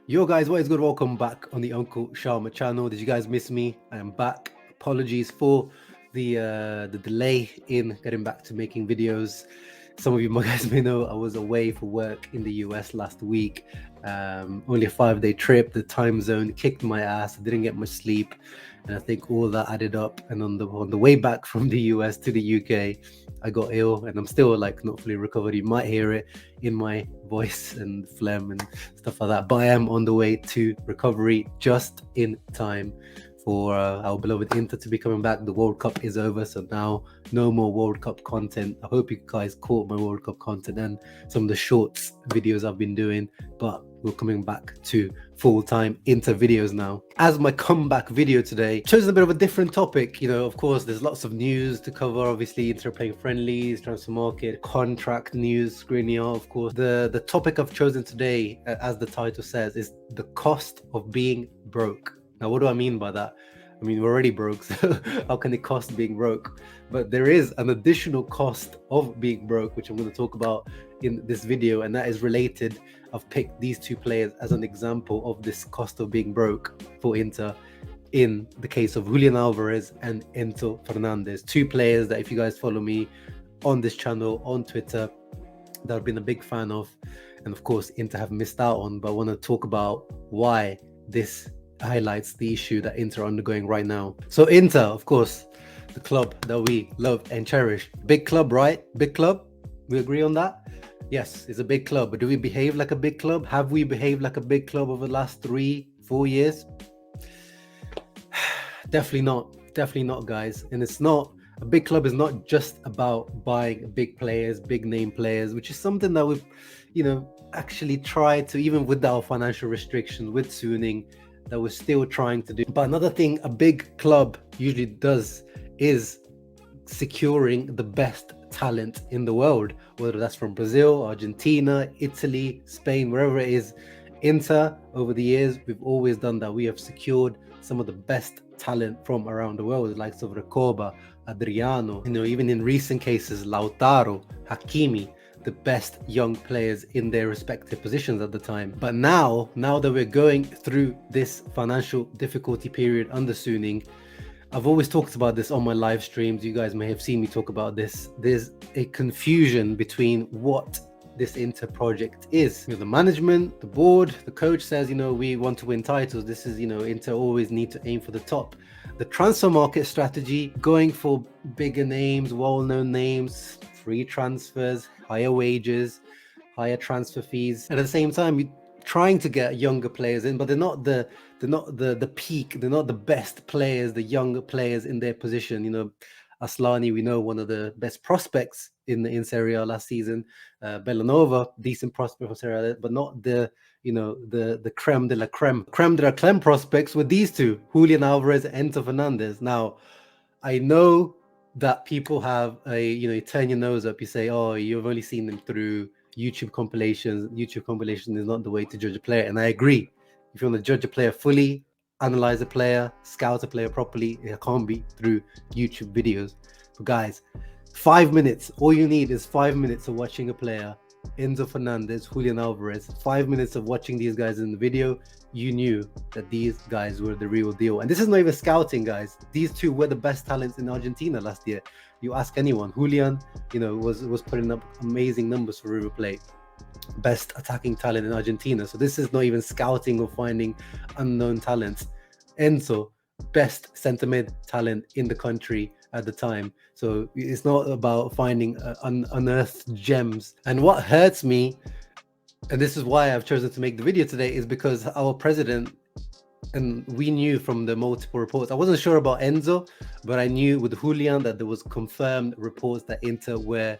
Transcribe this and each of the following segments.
Yo guys, what is good? Welcome back on the Uncle Sharma channel. Did you guys miss me? I am back. Apologies for the delay in getting back to making videos. Some of you guys may know I was away for work in the US last week. Only a 5-day trip. The time zone kicked my ass. I didn't get much sleep, and I think all that added up. And on the way back from the US to the UK, I got ill, and I'm still like not fully recovered. You might hear it in my voice and phlegm and stuff like that, but I am on the way to recovery just in time for our beloved Inter to be coming back. The World Cup is over, so now no more World Cup content. I hope you guys caught my World Cup content and some of the shorts videos I've been doing, but we're coming back to full-time Inter videos now. As my comeback video today, chosen a bit of a different topic. You know, of course, there's lots of news to cover. Obviously, Inter playing friendlies, transfer market, contract news, Skriniar, of course. The topic I've chosen today, as the title says, is the cost of being broke. Now, what do I mean by that? I mean, we're already broke, so how can it cost being broke? But there is an additional cost of being broke, which I'm going to talk about in this video, and that is related. I've picked these two players as an example of this cost of being broke for Inter in the case of Julian Alvarez and Enzo Fernandez. Two players that, if you guys follow me on this channel, on Twitter, that I've been a big fan of, and of course, Inter have missed out on, but I want to talk about why this highlights the issue that Inter are undergoing right now. So Inter, of course, the club that we love and cherish. Big club, right? Big club. We agree on that? Yes, it's a big club, but do we behave like a big club? Have we behaved like a big club over the last 3-4 years? Definitely not. Definitely not, guys. And it's not, a big club is not just about buying big players, big name players, which is something that we've, actually tried to, even with our financial restrictions, with Suning, that we're still trying to do. But another thing a big club usually does is securing the best talent in the world, whether that's from Brazil, Argentina, Italy, Spain, wherever it is. Inter, over the years, we've always done that. We have secured some of the best talent from around the world, the likes of Recoba, Adriano, even in recent cases, Lautaro, Hakimi, the best young players in their respective positions at the time. But now that we're going through this financial difficulty period under Suning, I've always talked about this on my live streams. You guys may have seen me talk about this. There's a confusion between what this Inter project is. The management, the board, the coach says, we want to win titles. This is, Inter always need to aim for the top. The transfer market strategy, going for bigger names, well-known names, free transfers, higher wages, higher transfer fees. At the same time, you're trying to get younger players in, but they're not the peak. They're not the best players, the younger players in their position. Aslani, we know, one of the best prospects in Serie A last season. Bellanova, decent prospect for Serie A, but not the creme de la creme. Creme de la creme prospects were these two, Julian Alvarez and Enzo Fernandez. Now, I know that people have you turn your nose up. You say, oh, you've only seen them through YouTube compilations. YouTube compilation is not the way to judge a player. And I agree. If you want to judge a player fully, analyze a player, scout a player properly, it can't be through YouTube videos. But guys, 5 minutes, all you need is 5 minutes of watching a player, Enzo Fernandez, Julian Alvarez, 5 minutes of watching these guys in the video, you knew that these guys were the real deal. And this is not even scouting, guys. These two were the best talents in Argentina last year. You ask anyone, Julian, was putting up amazing numbers for River Plate. Best attacking talent in Argentina. So this is not even scouting or finding unknown talents. Enzo, best centre mid talent in the country at the time. So it's not about finding unearthed gems. And what hurts me, and this is why I've chosen to make the video today, is because our president, and we knew from the multiple reports, I wasn't sure about Enzo, but I knew with Julian that there was confirmed reports that Inter were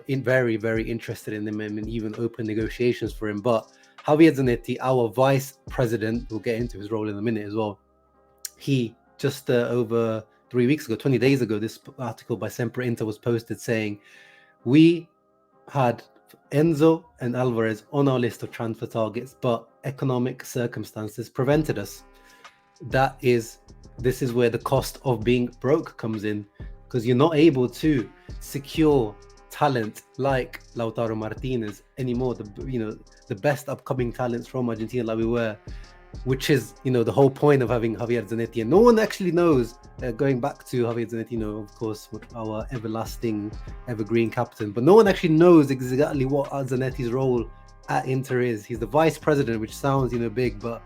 very, very interested in him and even open negotiations for him. But Javier Zanetti, our vice president, we'll get into his role in a minute as well, he just over 3 weeks ago, 20 days ago, this article by Sempre Inter was posted saying, we had Enzo and Alvarez on our list of transfer targets, but economic circumstances prevented us. This is where the cost of being broke comes in, because you're not able to secure talent like Lautaro Martinez anymore. The best upcoming talents from Argentina like we were, which is, the whole point of having Javier Zanetti. And no one actually knows, going back to Javier Zanetti, of course, our everlasting, evergreen captain, but no one actually knows exactly what Zanetti's role at Inter is. He's the vice president, which sounds, big, but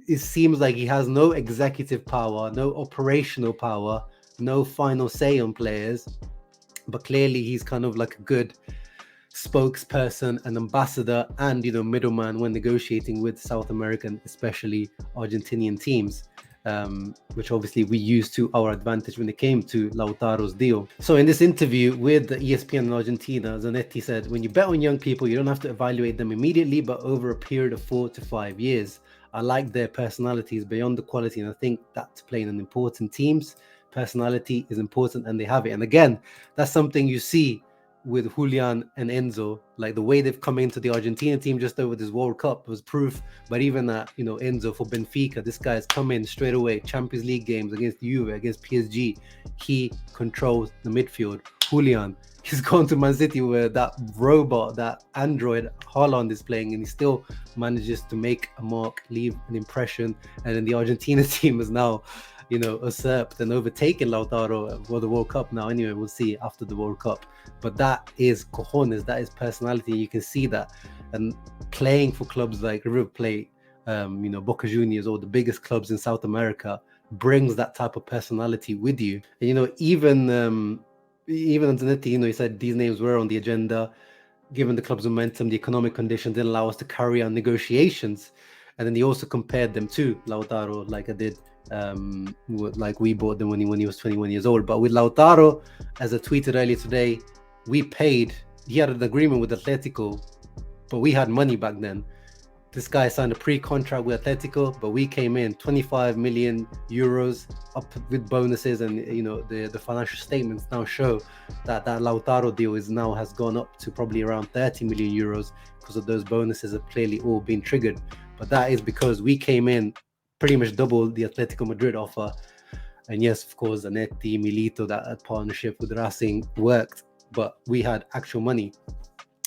it seems like he has no executive power, no operational power, no final say on players. But clearly he's kind of like a good spokesperson and ambassador and middleman when negotiating with South American, especially Argentinian teams, which obviously we used to our advantage when it came to Lautaro's deal. So in this interview with the ESPN in Argentina, Zanetti said, when you bet on young people, you don't have to evaluate them immediately, but over a period of 4 to 5 years. I like their personalities beyond the quality, and I think that to play in an important teams, personality is important, and they have it. And again, that's something you see with Julian and Enzo, like the way they've come into the Argentina team just over this World Cup was proof. But even that, Enzo for Benfica, this guy has come in straight away, Champions League games against Juve, against PSG. He controls the midfield. Julian, he's gone to Man City where that robot, that android Haaland is playing, and he still manages to make a mark, leave an impression. And then the Argentina team is now, usurped and overtaken Lautaro for the World Cup now. Anyway, we'll see after the World Cup. But that is cojones, that is personality. You can see that. And playing for clubs like River Plate, Boca Juniors, or the biggest clubs in South America, brings that type of personality with you. And, even Zanetti, he said these names were on the agenda. Given the club's momentum, the economic conditions didn't allow us to carry on negotiations. And then he also compared them to Lautaro, like I did, like we bought them when he was 21 years old. But with Lautaro, as I tweeted earlier today, he had an agreement with Atletico, but we had money back then. This guy signed a pre-contract with Atletico, but we came in 25 million euros up with bonuses, and the financial statements now show that Lautaro deal has gone up to probably around 30 million euros because of those bonuses have clearly all been triggered. But that is because we came in pretty much double the Atletico Madrid offer. And yes, of course, Zanetti, Milito, that partnership with Racing worked, but we had actual money.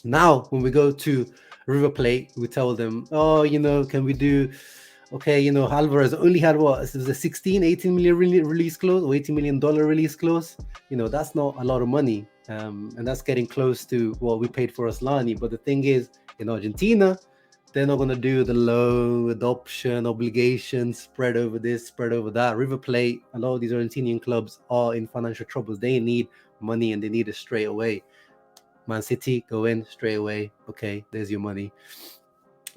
Now, when we go to River Plate, we tell them, can we do, Alvarez only had what? It was a 18 million release clause, or $80 million release clause. That's not a lot of money. And that's getting close to what we paid for Aslani. But the thing is, in Argentina, they're not going to do the loan, adoption, obligations, spread over this, spread over that. River Plate, a lot of these Argentinian clubs are in financial troubles. They need money and they need it straight away. Man City, go in straight away. Okay, there's your money.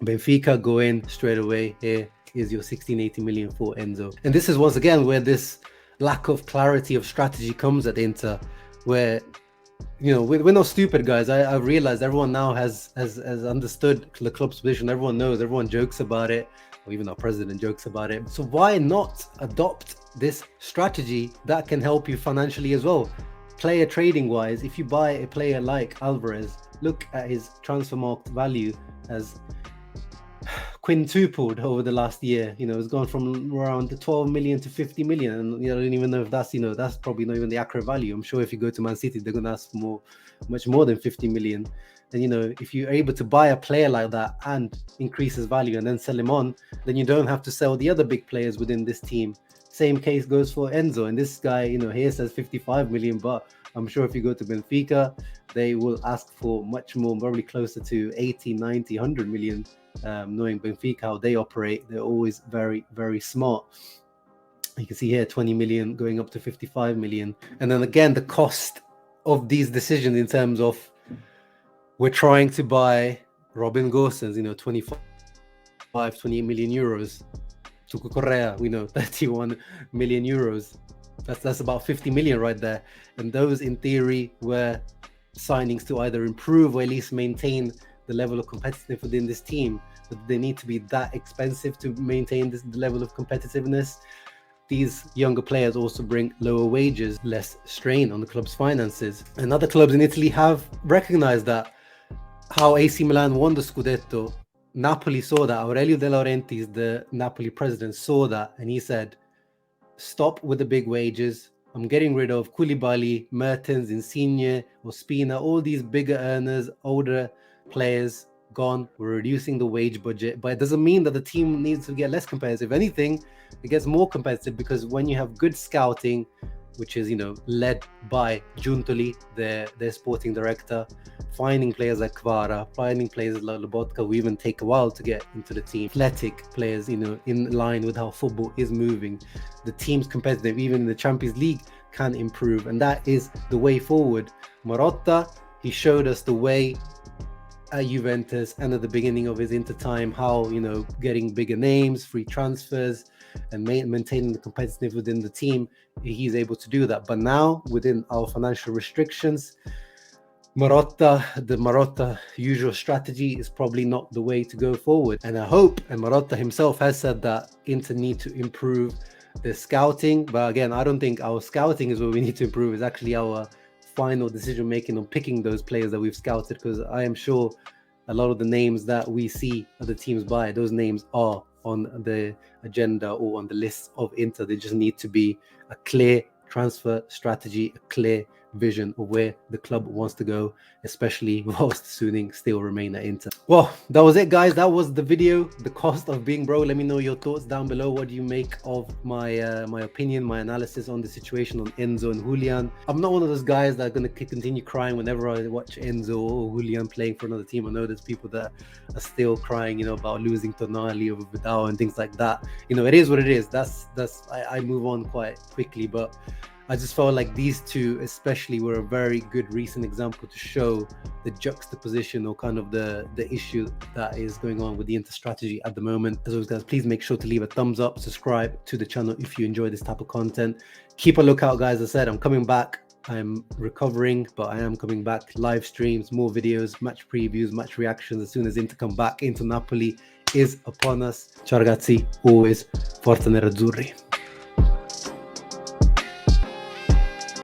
Benfica, go in straight away. Here's your 18 million for Enzo. And this is once again where this lack of clarity of strategy comes at Inter, where we're not stupid, guys. I've realized everyone now has understood the club's position. Everyone knows, everyone jokes about it, or even our president jokes about it. So why not adopt this strategy that can help you financially as well? Player trading wise, if you buy a player like Alvarez, look at his transfer market value as quintupled over the last year. It's gone from around 12 million to 50 million, and I don't even know if that's that's probably not even the accurate value. I'm sure if you go to Man City, they're going to ask for much more than 50 million. And if you're able to buy a player like that and increase his value and then sell him on, then you don't have to sell the other big players within this team. Same case goes for Enzo, and this guy here says 55 million, but I'm sure if you go to Benfica, they will ask for much more, probably closer to 80, 90, 100 million. Knowing Benfica, how they operate, they're always very, very smart. You can see here 20 million going up to 55 million. And then again, the cost of these decisions in terms of we're trying to buy Robin Gosens, 28 million euros. Tuco Correa, 31 million euros. That's about 50 million right there. And those in theory were signings to either improve or at least maintain the level of competitiveness within this team. But they need to be that expensive to maintain the level of competitiveness. These younger players also bring lower wages, less strain on the club's finances. And other clubs in Italy have recognized that. How AC Milan won the Scudetto, Napoli saw that. Aurelio De Laurentiis, the Napoli president, saw that, and he said, stop with the big wages. I'm getting rid of Koulibaly, Mertens, Insigne, Ospina, all these bigger earners, older players gone. We're reducing the wage budget, but it doesn't mean that the team needs to get less competitive. If anything, it gets more competitive, because when you have good scouting, which is, led by Giuntoli, their sporting director, finding players like Kvara, finding players like Lobotka, who even take a while to get into the team, athletic players, in line with how football is moving. The team's competitive, even in the Champions League, can improve, and that is the way forward. Marotta, he showed us the way at Juventus and at the beginning of his Inter time, how, getting bigger names, free transfers, and maintaining the competitiveness within the team, he's able to do that. But now, within our financial restrictions, the Marotta usual strategy is probably not the way to go forward. And I hope, and Marotta himself has said that Inter need to improve their scouting. But again, I don't think our scouting is what we need to improve. It's actually our final decision making on picking those players that we've scouted, because I am sure a lot of the names that we see other teams buy, those names are on the agenda or on the list of Inter. They just need to be a clear transfer strategy, a clear vision of where the club wants to go, especially whilst Suning still remain at Inter. Well, that was it, guys. That was the video, the cost of being broke. Let me know your thoughts down below. What do you make of my my opinion, my analysis on the situation on Enzo and Julian? I'm not one of those guys that are going to continue crying whenever I watch Enzo or Julian playing for another team. I know there's people that are still crying, about losing Tonali over Vidal and things like that. It is what it is. I move on quite quickly, but I just felt like these two especially were a very good recent example to show the juxtaposition, or kind of the issue that is going on with the Inter strategy at the moment. As always, guys, please make sure to leave a thumbs up, subscribe to the channel if you enjoy this type of content. Keep a lookout, guys. As I said, I'm coming back. I'm recovering, but I am coming back. Live streams, more videos, match previews, match reactions as soon as Inter come back into Napoli is upon us. Ciao ragazzi, always Forza Nerazzurri.